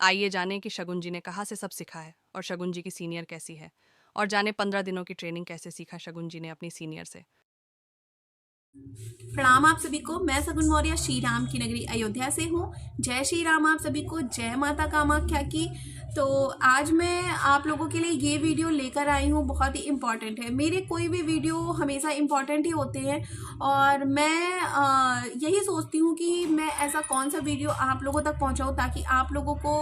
आइए जानें कि शगुन जी ने कहाँ से सब सीखा है और शगुन जी की सीनियर कैसी है, और जाने 15 दिनों की ट्रेनिंग कैसे सीखा शगुन जी ने अपनी सीनियर से। प्रणाम आप सभी को। मैं सगुन मौर्य श्री राम की नगरी अयोध्या से हूँ। जय श्री राम आप सभी को, जय माता कामाख्या की। तो आज मैं आप लोगों के लिए ये वीडियो लेकर आई हूँ, बहुत ही इम्पॉर्टेंट है। मेरे कोई भी वीडियो हमेशा इम्पॉर्टेंट ही होते हैं और मैं यही सोचती हूँ कि मैं ऐसा कौन सा वीडियो आप लोगों तक पहुँचाऊँ ताकि आप लोगों को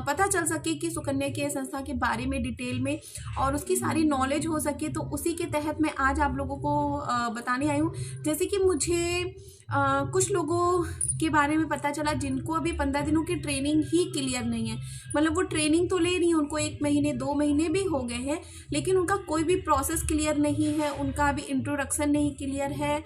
पता चल सके कि सुकन्या केयर संस्था के बारे में डिटेल में और उसकी सारी नॉलेज हो सके। तो उसी के तहत मैं आज आप लोगों को बताने आई हूँ। जैसे कि मुझे कुछ लोगों के बारे में पता चला जिनको अभी 15 दिनों की ट्रेनिंग ही क्लियर नहीं है। मतलब वो ट्रेनिंग तो ले रही है, उनको 1 महीने 2 महीने भी हो गए हैं, लेकिन उनका कोई भी प्रोसेस क्लियर नहीं है, उनका अभी इंट्रोडक्शन नहीं क्लियर है,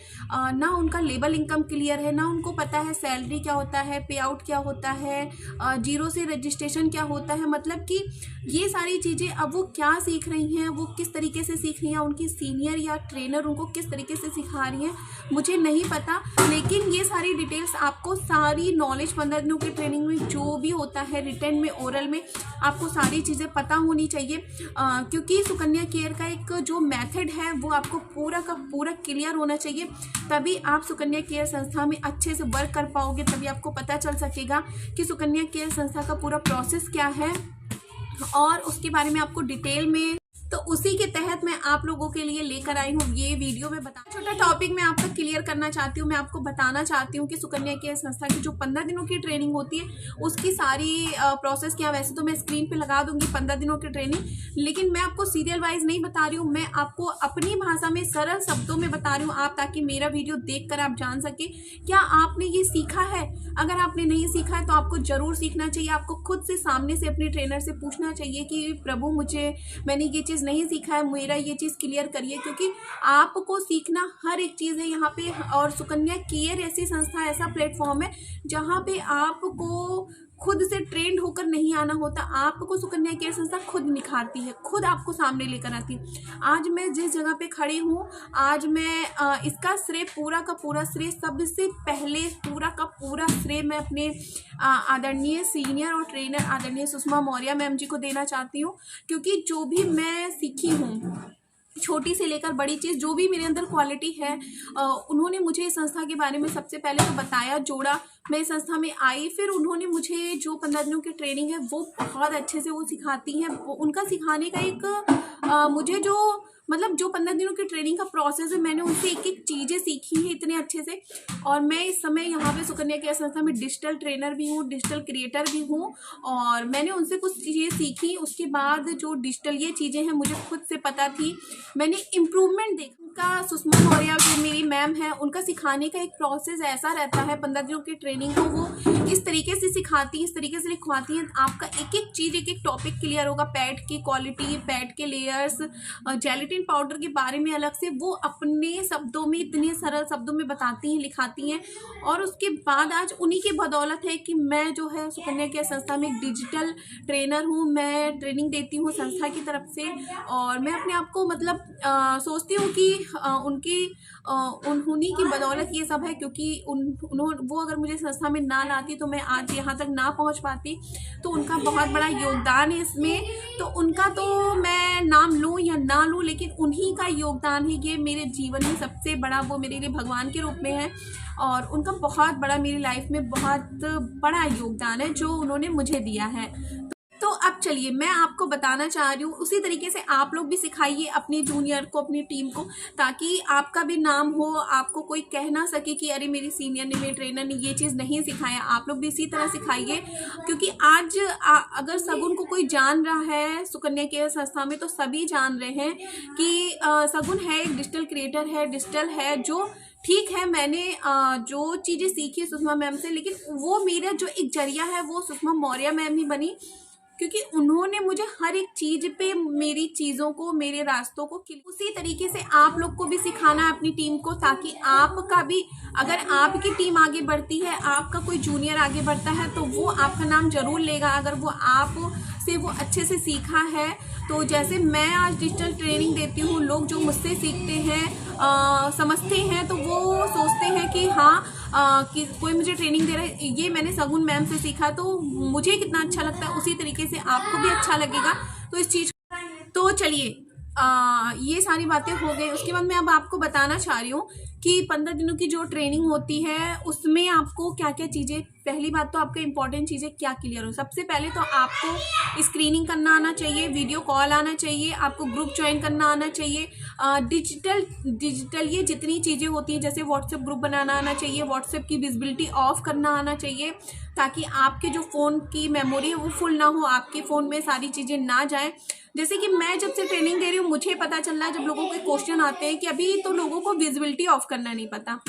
ना उनका लेबल इनकम क्लियर है, ना उनको पता है सैलरी क्या होता है, पे आउट क्या होता है, जीरो से रजिस्ट्रेशन क्या होता है। मतलब कि ये सारी चीज़ें अब वो क्या सीख रही हैं, वो किस तरीके से सीख रही हैं, उनकी सीनियर या ट्रेनर उनको किस तरीके से सिखा रही हैं, मुझे नहीं पता। लेकिन ये सारी डिटेल्स आपको, सारी नॉलेज 15 दिनों की ट्रेनिंग में जो भी होता है, रिटन में, ओरल में, आपको सारी चीज़ें पता होनी चाहिए। क्योंकि सुकन्या केयर का एक जो मेथड है वो आपको पूरा का पूरा क्लियर होना चाहिए, तभी आप सुकन्या केयर संस्था में अच्छे से वर्क कर पाओगे। तभी आपको पता चल सकेगा कि सुकन्या केयर संस्था का पूरा प्रोसेस क्या है और उसके बारे में आपको डिटेल में। तो उसी के तहत मैं आप लोगों के लिए लेकर आई हूँ ये वीडियो में बता छोटा टॉपिक मैं आपका क्लियर करना चाहती हूँ। मैं आपको बताना चाहती हूँ कि सुकन्या केयर संस्था की जो 15 दिनों की ट्रेनिंग होती है उसकी सारी प्रोसेस क्या। वैसे तो मैं स्क्रीन पे लगा दूंगी 15 दिनों की ट्रेनिंग, लेकिन मैं आपको सीरियल वाइज नहीं बता रही हूँ, मैं आपको अपनी भाषा में सरल शब्दों में बता रही हूँ आप, ताकि मेरा वीडियो देख कर आप जान सके क्या आपने ये सीखा है। अगर आपने नहीं सीखा है तो आपको जरूर सीखना चाहिए। आपको खुद से सामने से अपने ट्रेनर से पूछना चाहिए कि प्रभु मैंने ये चीज़ नहीं सीखा है, मेरा ये चीज़ क्लियर करिए। क्योंकि आपको सीखना हर एक चीज़ है यहाँ पे। और सुकन्या केयर ऐसी संस्था, ऐसा प्लेटफॉर्म है जहाँ पे आपको खुद से ट्रेंड होकर नहीं आना होता, आपको सुकन्या केयर संस्था खुद निखारती है, खुद आपको सामने लेकर आती है। आज मैं जिस जगह पे खड़ी हूँ, आज मैं इसका श्रेय, पूरा का पूरा श्रेय, सबसे पहले पूरा का पूरा श्रेय मैं अपने आदरणीय सीनियर और ट्रेनर आदरणीय सुषमा मौर्य मैम जी को देना चाहती हूँ। क्योंकि जो भी मैं सीखी हूँ, छोटी से लेकर बड़ी चीज़, जो भी मेरे अंदर क्वालिटी है, उन्होंने मुझे इस संस्था के बारे में सबसे पहले तो बताया, जोड़ा। मैं इस संस्था में आई, फिर उन्होंने मुझे जो 15 दिनों की ट्रेनिंग है वो बहुत अच्छे से वो सिखाती हैं। उनका सिखाने का एक मुझे जो मतलब जो 15 दिनों की ट्रेनिंग का प्रोसेस है, मैंने उनसे एक एक चीज़ें सीखी हैं इतने अच्छे से। और मैं इस समय यहाँ पे सुकन्या केयर संस्था में डिजिटल ट्रेनर भी हूँ, डिजिटल क्रिएटर भी हूँ, और मैंने उनसे कुछ चीज़ें सीखी। उसके बाद जो डिजिटल ये चीज़ें हैं मुझे खुद से पता थी, मैंने इम्प्रूवमेंट देखा। उनका सुषमा मौर्य जो मेरी मैम है, उनका सिखाने का एक प्रोसेस ऐसा रहता है। 15 दिनों की ट्रेनिंग को वो इस तरीके से सिखाती है, इस तरीके से लिखवाती हैं, आपका एक एक चीज़, एक एक टॉपिक क्लियर होगा। पैड की क्वालिटी, पैड के लेयर्स, जेलेटिन पाउडर के बारे में अलग से वो अपने शब्दों में, इतने सरल शब्दों में बताती हैं, लिखाती हैं। और उसके बाद आज उन्हीं की बदौलत है कि मैं जो है सुकन्या केयर संस्था में एक डिजिटल ट्रेनर हूँ। मैं ट्रेनिंग देती हूँ संस्था की तरफ से, और मैं अपने आप को मतलब सोचती हूँ कि उन्हीं की बदौलत ये सब है। क्योंकि वो अगर मुझे संस्था में ना लाती तो मैं आज यहाँ तक ना पहुँच पाती। तो उनका बहुत बड़ा योगदान है इसमें। तो उनका तो मैं नाम लूँ या ना लूँ, लेकिन उन्हीं का योगदान है ये मेरे जीवन में सबसे बड़ा। वो मेरे लिए भगवान के रूप में है, और उनका बहुत बड़ा मेरी लाइफ में बहुत बड़ा योगदान है जो उन्होंने मुझे दिया है। तो अब चलिए मैं आपको बताना चाह रही हूँ, उसी तरीके से आप लोग भी सिखाइए अपने जूनियर को, अपनी टीम को, ताकि आपका भी नाम हो, आपको कोई कह ना सके कि अरे मेरी सीनियर ने, मेरे ट्रेनर ने ये चीज़ नहीं सिखाया। आप लोग भी इसी तरह सिखाइए। क्योंकि आज अगर सगुन को कोई जान रहा है सुकन्या केयर संस्था में, तो सभी जान रहे हैं कि सगुन है, एक डिजिटल क्रिएटर है, डिजिटल है। जो ठीक है, मैंने जो चीज़ें सीखी सुषमा मैम से, लेकिन वो मेरा जो एक जरिया है वो सुषमा मौर्य मैम ही बनी। क्योंकि उन्होंने मुझे हर एक चीज पे, मेरी चीजों को, मेरे रास्तों को, उसी तरीके से आप लोग को भी सिखाना है अपनी टीम को, ताकि आपका भी, अगर आपकी टीम आगे बढ़ती है, आपका कोई जूनियर आगे बढ़ता है, तो वो आपका नाम जरूर लेगा अगर वो आप से वो अच्छे से सीखा है। तो जैसे मैं आज डिजिटल ट्रेनिंग देती हूँ, लोग जो मुझसे सीखते हैं, समझते हैं, तो वो सोचते हैं कि हाँ कि कोई मुझे ट्रेनिंग दे रहा है, ये मैंने सगुन मैम से सीखा तो मुझे कितना अच्छा लगता है उसी तरीके से आपको भी अच्छा लगेगा। तो इस चीज़ तो चलिए ये सारी बातें हो गई। उसके बाद मैं अब आपको बताना चाह रही हूँ कि 15 दिनों की जो ट्रेनिंग होती है उसमें आपको क्या क्या चीज़ें, पहली बात तो आपको इंपॉर्टेंट चीज़ें क्या क्लियर हो। सबसे पहले तो आपको स्क्रीनिंग करना आना चाहिए, वीडियो कॉल आना चाहिए, आपको ग्रुप ज्वाइन करना आना चाहिए, डिजिटल ये जितनी चीज़ें होती हैं जैसे व्हाट्सएप ग्रुप बनाना आना चाहिए, व्हाट्सएप की विजिबिलिटी ऑफ करना आना चाहिए ताकि आपके जो फ़ोन की मेमोरी है वो फुल ना हो, आपके फ़ोन में सारी चीज़ें ना जाएं। जैसे कि मैं जब से ट्रेनिंग दे रही हूँ मुझे पता चल रहा है, जब लोगों के क्वेश्चन आते हैं कि अभी तो लोगों को विजिबिलिटी ऑफ करना नहीं पता,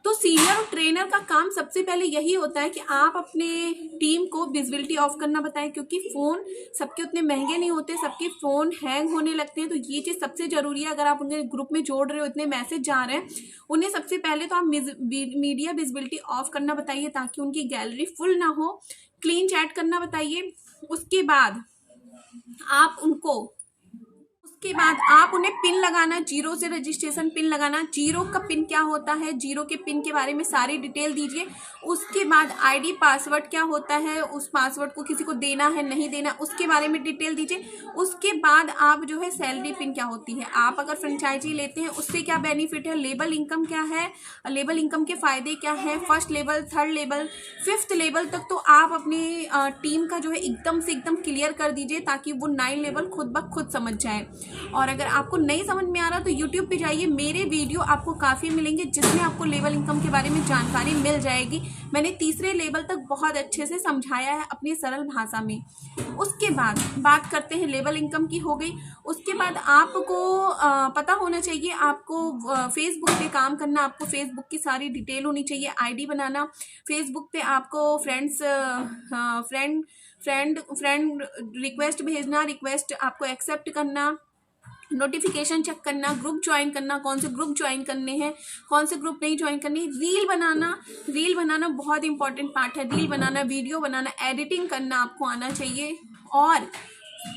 तो सीनियर और ट्रेनर का काम सबसे पहले यही होता है कि आप अपने टीम को विजिबिलिटी ऑफ करना बताएं, क्योंकि फ़ोन सबके उतने महंगे नहीं होते, सबके फ़ोन हैंग होने लगते हैं। तो ये चीज़ सबसे ज़रूरी है। अगर आप उनके ग्रुप में जोड़ रहे हो, इतने मैसेज जा रहे हैं, उन्हें सबसे पहले तो आप मीडिया विजिबिलिटी ऑफ करना बताइए ताकि उनकी गैलरी फुल ना हो। क्लीन चैट करना बताइए। उसके बाद आप उन्हें पिन लगाना, जीरो से रजिस्ट्रेशन पिन लगाना। जीरो का पिन क्या होता है, जीरो के पिन के बारे में सारी डिटेल दीजिए। उसके बाद आईडी पासवर्ड क्या होता है, उस पासवर्ड को किसी को देना है नहीं देना उसके बारे में डिटेल दीजिए। उसके बाद आप जो है सैलरी पिन क्या होती है, आप अगर फ्रेंचाइजी लेते हैं उससे क्या बेनिफिट है, लेवल इनकम क्या है, लेवल इनकम के फायदे क्या है, first level, third level, fifth level तक तो आप अपनी टीम का जो है एकदम से एकदम क्लियर कर दीजिए ताकि वो 9 लेवल खुद ब खुद समझ जाए। और अगर आपको नहीं समझ में आ रहा तो यूट्यूब पे जाइए, मेरे वीडियो आपको काफ़ी मिलेंगे जिसमें आपको लेवल इनकम के बारे में जानकारी मिल जाएगी। मैंने तीसरे लेवल तक बहुत अच्छे से समझाया है अपनी सरल भाषा में। उसके बाद बात करते हैं, लेवल इनकम की हो गई। उसके बाद आपको पता होना चाहिए, आपको फेसबुक पे काम करना, आपको फेसबुक की सारी डिटेल होनी चाहिए, आईडी बनाना, फेसबुक पे आपको फ्रेंड रिक्वेस्ट भेजना, रिक्वेस्ट आपको एक्सेप्ट करना, नोटिफिकेशन चेक करना, ग्रुप ज्वाइन करना, कौन से ग्रुप ज्वाइन करने हैं, कौन से ग्रुप नहीं ज्वाइन करने, रील बनाना बहुत इंपॉर्टेंट पार्ट है, रील बनाना, वीडियो बनाना, एडिटिंग करना आपको आना चाहिए। और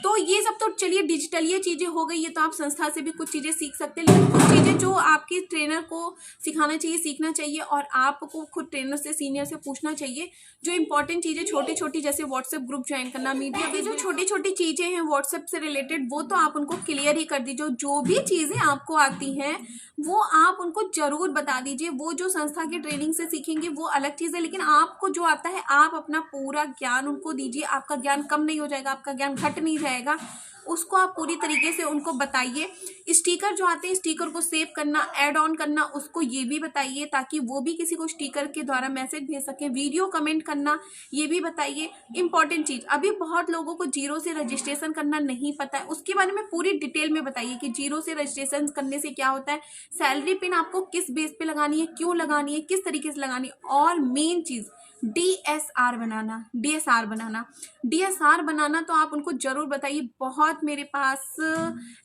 तो ये सब तो चलिए डिजिटल ये चीज़ें हो गई, ये तो आप संस्था से भी कुछ चीज़ें सीख सकते हैं, लेकिन कुछ चीज़ें जो आपके ट्रेनर को सिखाना चाहिए, सीखना चाहिए और आपको खुद ट्रेनर से, सीनियर से पूछना चाहिए। जो इंपॉर्टेंट चीज़ें छोटी छोटी जैसे व्हाट्सएप ग्रुप ज्वाइन करना, मीडिया पे जो छोटी छोटी चीज़ें हैं व्हाट्सएप से रिलेटेड वो तो आप उनको क्लियर ही कर दीजिए। जो भी चीज़ें आपको आती हैं वो आप उनको जरूर बता दीजिए। वो जो संस्था की ट्रेनिंग से सीखेंगे वो अलग चीज़ है, लेकिन आपको जो आता है आप अपना पूरा ज्ञान उनको दीजिए। आपका ज्ञान कम नहीं हो जाएगा, आपका ज्ञान घट नहीं जाएगा, उसको आप पूरी तरीके से उनको बताइए। स्टिकर जो आते हैं, स्टिकर को सेव करना, ऐड ऑन करना, उसको ये भी बताइए ताकि वो भी किसी को स्टिकर के द्वारा मैसेज भेज सकें। वीडियो कमेंट करना ये भी बताइए। इंपॉर्टेंट चीज़, अभी बहुत लोगों को जीरो से रजिस्ट्रेशन करना नहीं पता है, उसके बारे में पूरी डिटेल में बताइए कि जीरो से रजिस्ट्रेशन करने से क्या होता है, सैलरी पिन आपको किस बेस पे लगानी है, क्यों लगानी है, किस तरीके से लगानी है, और मेन चीज़ डीएसआर बनाना तो आप उनको जरूर बताइए। बहुत मेरे पास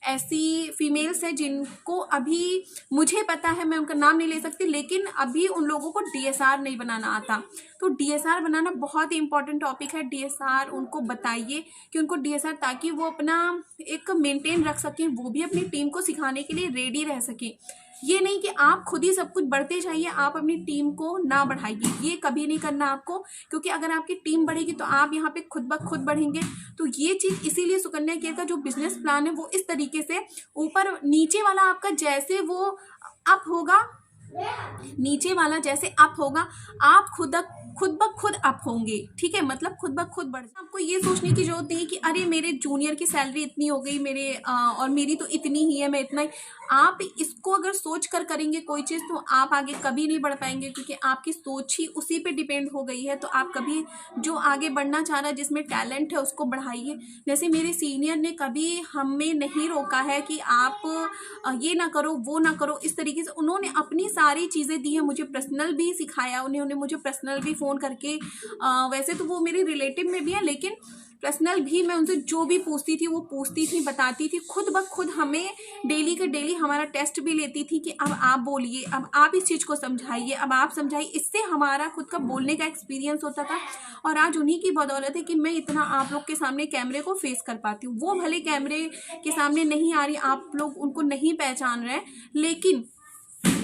ऐसी फीमेल्स हैं जिनको अभी मुझे पता है, मैं उनका नाम नहीं ले सकती, लेकिन अभी उन लोगों को डीएसआर नहीं बनाना आता। तो डीएसआर बनाना बहुत ही इंपॉर्टेंट टॉपिक है। डीएसआर उनको बताइए कि उनको डीएसआर, ताकि वो अपना एक मेंटेन रख सकें, वो भी अपनी टीम को सिखाने के लिए रेडी रह सकें। ये नहीं कि आप खुद ही सब कुछ बढ़ते जाइए, आप अपनी टीम को ना बढ़ाइए, ये कभी नहीं करना आपको, क्योंकि अगर आपकी टीम बढ़ेगी तो आप यहाँ पे खुद ब खुद बढ़ेंगे। तो ये चीज़ इसीलिए सुकन्या केयर का जो बिजनेस प्लान है वो इस तरीके से ऊपर नीचे वाला आपका जैसे वो अप होगा, नीचे वाला जैसे अप होगा, आप खुद ब खुद अप होंगे। ठीक है, मतलब खुद ब खुद बढ़। आपको ये सोचने की जरूरत नहीं कि अरे मेरे जूनियर की सैलरी इतनी हो गई, मेरे और मेरी तो इतनी ही है, मैं इतना ही। आप इसको अगर सोच कर करेंगे कोई चीज़ तो आप आगे कभी नहीं बढ़ पाएंगे, क्योंकि आपकी सोच ही उसी पे डिपेंड हो गई है। तो आप कभी जो आगे बढ़ना चाह रहा है, जिसमें टैलेंट है, उसको बढ़ाइए। जैसे मेरे सीनियर ने कभी हमें नहीं रोका है कि आप ये ना करो, वो ना करो, इस तरीके से उन्होंने अपनी सारी चीज़ें दी हैं। मुझे पर्सनल भी सिखाया उन्होंने, मुझे पर्सनल भी फ़ोन करके, वैसे तो वो मेरे रिलेटिव में भी है, लेकिन पर्सनल भी मैं उनसे जो भी पूछती थी वो पूछती थी, बताती थी। खुद ब खुद हमें डेली के डेली हमारा टेस्ट भी लेती थी कि अब आप बोलिए, अब आप इस चीज़ को समझाइए, अब आप समझाइए। इससे हमारा खुद का बोलने का एक्सपीरियंस होता था। और आज उन्हीं की बदौलत है कि मैं इतना आप लोग के सामने कैमरे को फेस कर पाती हूँ। वो भले कैमरे के सामने नहीं आ रही, आप लोग उनको नहीं पहचान रहे, लेकिन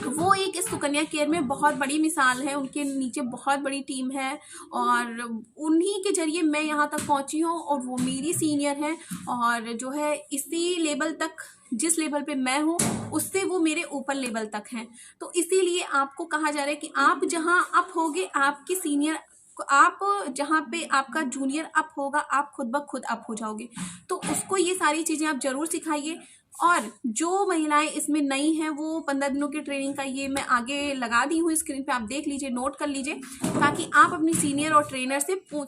वो एक इस सुकन्या केयर में बहुत बड़ी मिसाल है। उनके नीचे बहुत बड़ी टीम है और उन्हीं के जरिए मैं यहाँ तक पहुँची हूँ और वो मेरी सीनियर हैं और जो है इसी लेवल तक, जिस लेवल पे मैं हूँ उससे वो मेरे ऊपर लेवल तक हैं। तो इसीलिए आपको कहा जा रहा है कि आप जहाँ अप होगे आपकी सीनियर, आप जहाँ पे आपका जूनियर अप होगा आप खुद ब खुद अप हो जाओगे। तो उसको ये सारी चीज़ें आप ज़रूर सिखाइए। और जो महिलाएं इसमें नई हैं वो 15 दिनों की ट्रेनिंग का ये मैं आगे लगा दी हूँ स्क्रीन पे, आप देख लीजिए, नोट कर लीजिए, ताकि आप अपनी सीनियर और ट्रेनर से पूछ